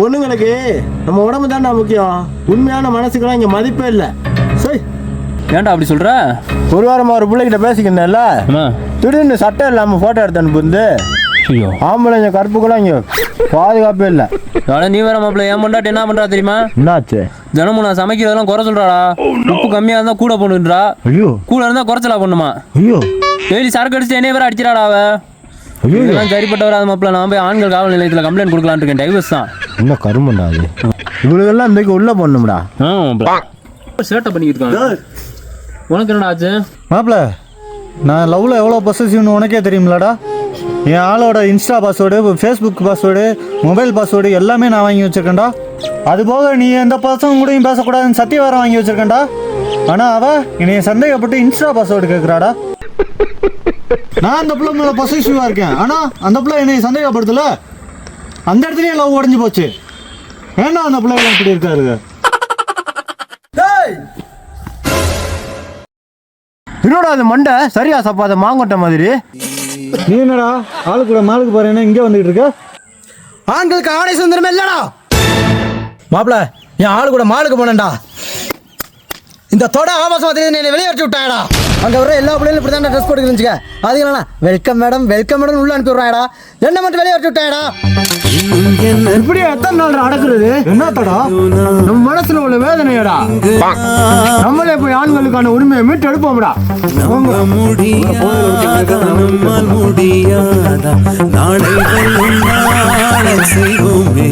பொண்ணுங்களுக்கு நம்ம உடம்பு தான்டா முக்கியம். உண்மையான மனசுக்கெல்லாம் இங்கே மதிப்பே இல்லை. சரி ஏன்டா அப்படி சொல்ற? ஒரு வாரமாக ஒரு பிள்ளைகிட்ட பேசிக்கிறேன்ல, திடீர்னு சட்டை இல்லாமல் ஃபோட்டோ எடுத்து அனுப்புந்து. ஆம்பளைங்க கருப்புக்கெல்லாம் இங்கே பாதுகாப்பே இல்லை. நீ வேற மாப்பிள்ள என் பொண்டாட்டி என்ன பண்றா தெரியுமா? என்னாச்சு? தினமும் நான் சமைக்கிறதெல்லாம் குறை சொல்றாடா. உப்பு கம்மியா இருந்தா கூட பண்ணுன்றா. ஐயோ. கூட இருந்தா குறைச்சலா பண்ணுமா? ஐயோ. டெய்லி சரக்கு அடிச்சு என்னைய வேற அடிச்சிடாடா அவ. இதெல்லாம் சரிப்பட்ட வராது மாப்பிள்ள. நான் போய் ஆண்கள் காவல் நிலையத்தில் கம்ப்ளைண்ட் கொடுக்கலான்னு இருக்கேன். டைவர்ஸ் தான். என்ன கருமண்டா அது? இவளுக்கெல்லாம் இன்றைக்கு உள்ள பண்ணும்டா. சேட்டை பண்ணிக்கிட்டு இருக்காங்க. உனக்கு என்னடா ஆச்சு? மாப்பிள்ள, நான் லவ்வில் எவ்வளோ பொசசிவ்னு உனக்கே தெரியுமில்லடா. என் ஆளோட Insta password, Facebook password, mobile password எல்லாமே நான் வாங்கி வச்சுருக்கேன்டா. அது போக நீ எந்த பசங்க கூடயும் பேசக்கூடாதுன்னு சத்தியவாரம் வாங்கி வச்சுருக்கேன்டா. ஆனால் அவள் என்னைய சந்தேகப்பட்டு இன்ஸ்டா பாஸ்வேர்டு கேட்குறாடா. நான் அந்த பிள்ளை மேலே பொசசிவாக இருக்கேன். ஆனால் அந்த பிள்ளை என்னை சந்தேகப்படுத்தல. அந்த இடத்துலயே லவ் உடஞ்சி போச்சு. ஏன்னா அந்த பிள்ளைலாம் இப்படி இருக்காரு. என்னோட அது மண்டை சரியா சப்பாத மாங்கொட்டை மாதிரி. நீ என்னடா ஆளு கூட மாலுக்கு போறேன்னா இங்கே வந்துட்டு இருக்க? ஆண்களுக்கு ஆடை சுதந்திரம் இல்லடா மாப்பிள. என் ஆளு கூட மாலுக்கு போனேன்டா. இந்த தொட ஆபாசம் என்னை வெளியேற்றி விட்டாயடா. அங்கே வர எல்லா பிள்ளைகளும் இப்படி தான் ட்ரெஸ் போட்டுருந்துச்சுக்க. அதுக்கு வெல்கம் மேடம் வெல்கம் மேடம் உள்ள அனுப்பி விட்றாயடா. என்ன மட்டும் வெளியேற்றி விட்டாயடா. இப்படி எத்தனை நாள் அடக்குறது? என்னத்தடா நம்ம மனசுல உள்ள வேதனையடா. நம்மளே போய் ஆண்களுக்கான உரிமையை மீட்டு எடுப்போம்டா. முடியாத நாளை செய்வோமே.